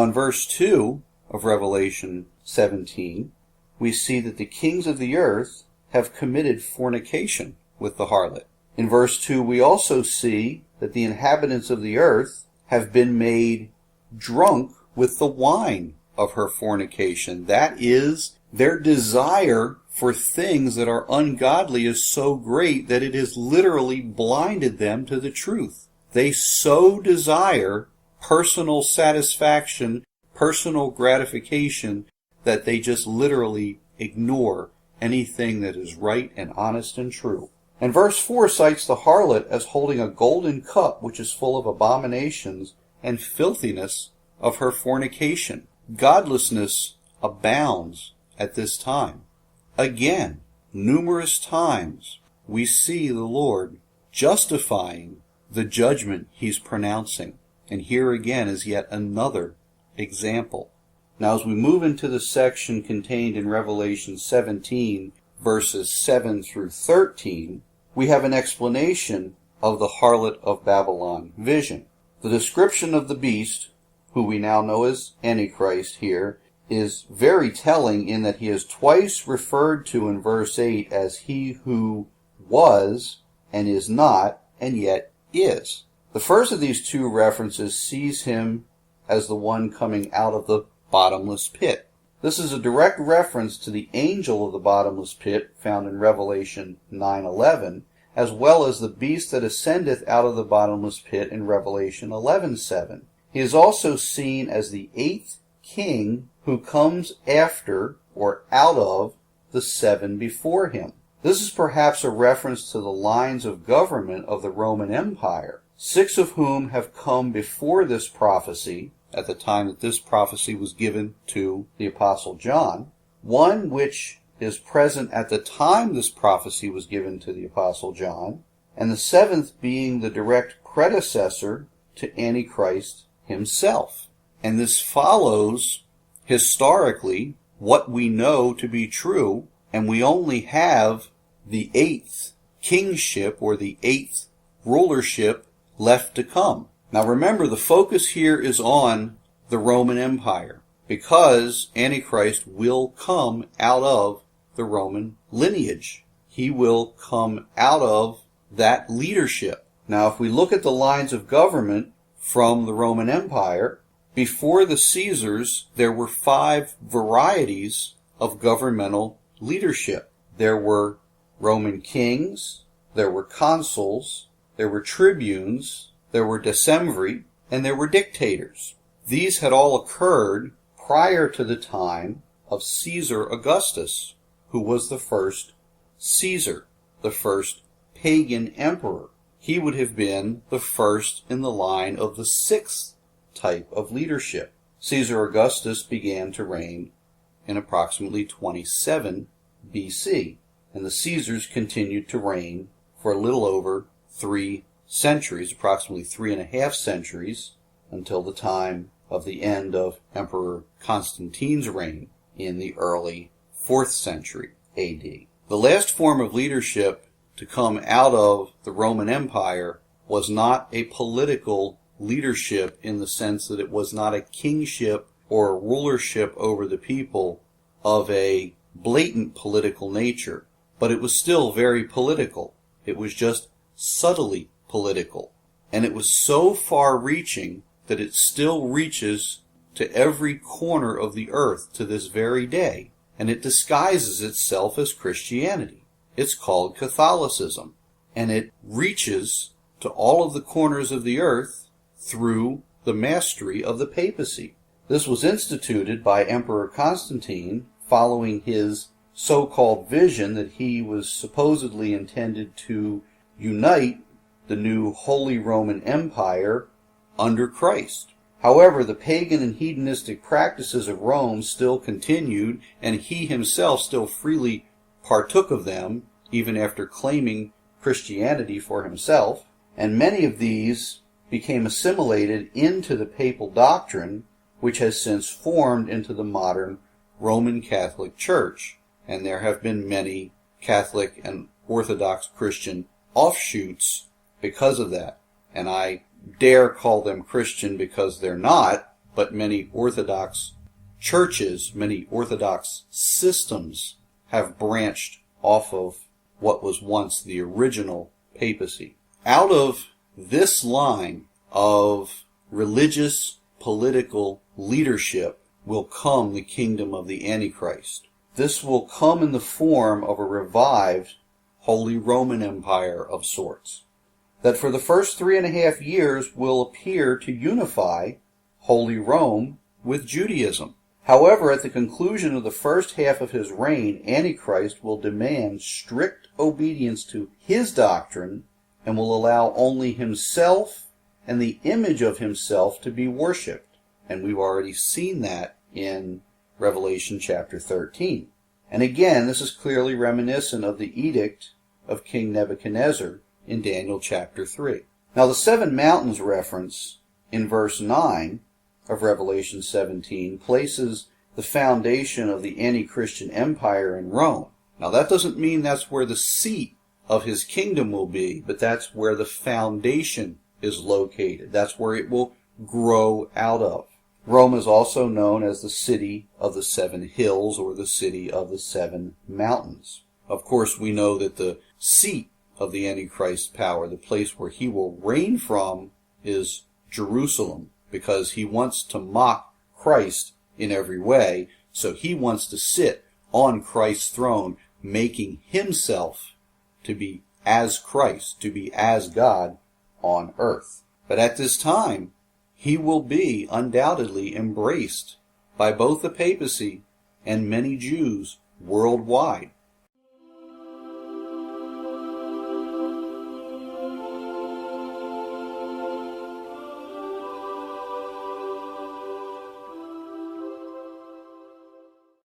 in verse 2 of Revelation 17, we see that the kings of the earth have committed fornication with the harlot. In verse 2, we also see that the inhabitants of the earth have been made drunk with the wine of her fornication. That is, their desire for things that are ungodly is so great that it has literally blinded them to the truth. They so desire personal satisfaction, personal gratification, that they just literally ignore anything that is right and honest and true. And verse 4 cites the harlot as holding a golden cup which is full of abominations and filthiness of her fornication. Godlessness abounds at this time. Again, numerous times we see the Lord justifying the judgment he's pronouncing. And here again is yet another example. Now, as we move into the section contained in Revelation 17, verses 7 through 13, we have an explanation of the harlot of Babylon vision. The description of the beast, who we now know as Antichrist here, is very telling in that he is twice referred to in verse 8 as he who was and is not and yet is. The first of these two references sees him as the one coming out of the bottomless pit. This is a direct reference to the angel of the bottomless pit found in Revelation 9:11, as well as the beast that ascendeth out of the bottomless pit in Revelation 11:7. He is also seen as the eighth king who comes after or out of the seven before him. This is perhaps a reference to the lines of government of the Roman Empire, 6 of whom have come before this prophecy, at the time that this prophecy was given to the Apostle John, one which is present at the time this prophecy was given to the Apostle John, and the 7th being the direct predecessor to Antichrist himself. And this follows historically what we know to be true, and we only have the 8th kingship or the 8th rulership left to come. Now remember, the focus here is on the Roman Empire, because Antichrist will come out of the Roman lineage. He will come out of that leadership. Now if we look at the lines of government from the Roman Empire, before the Caesars there were 5 varieties of governmental leadership. There were Roman kings, there were consuls, there were tribunes, there were decemviri, and there were dictators. These had all occurred prior to the time of Caesar Augustus, who was the first Caesar, the first pagan emperor. He would have been the first in the line of the 6th type of leadership. Caesar Augustus began to reign in approximately 27 BC, and the Caesars continued to reign for a little over 3 centuries, approximately 3.5 centuries, until the time of the end of Emperor Constantine's reign in the early 4th century AD. The last form of leadership to come out of the Roman Empire was not a political leadership in the sense that it was not a kingship or a rulership over the people of a blatant political nature, but it was still very political. It was just subtly political, and it was so far-reaching that it still reaches to every corner of the earth to this very day, and it disguises itself as Christianity. It's called Catholicism, and it reaches to all of the corners of the earth through the mastery of the papacy. This was instituted by Emperor Constantine following his so-called vision that he was supposedly intended to unite the new Holy Roman Empire under Christ. However, the pagan and hedonistic practices of Rome still continued, and he himself still freely partook of them, even after claiming Christianity for himself, and many of these became assimilated into the papal doctrine, which has since formed into the modern Roman Catholic Church, and there have been many Catholic and Orthodox Christian offshoots because of that. And I dare call them Christian because they're not, but many Orthodox churches, many Orthodox systems have branched off of what was once the original papacy. Out of this line of religious political leadership will come the kingdom of the Antichrist. This will come in the form of a revived Holy Roman Empire of sorts, that for the first 3.5 years will appear to unify Holy Rome with Judaism. However, at the conclusion of the first half of his reign, Antichrist will demand strict obedience to his doctrine and will allow only himself and the image of himself to be worshipped. And we've already seen that in Revelation chapter 13. And again, this is clearly reminiscent of the edict of King Nebuchadnezzar in Daniel chapter 3. Now, the 7 mountains reference in verse 9 of Revelation 17 places the foundation of the anti-Christian empire in Rome. Now, that doesn't mean that's where the seat of his kingdom will be, but that's where the foundation is located. That's where it will grow out of. Rome is also known as the city of the 7 hills, or the city of the 7 mountains. Of course, we know that the seat of the Antichrist power, the place where he will reign from, is Jerusalem, because he wants to mock Christ in every way, so he wants to sit on Christ's throne, making himself to be as Christ, to be as God on earth. But at this time, he will be undoubtedly embraced by both the papacy and many Jews worldwide.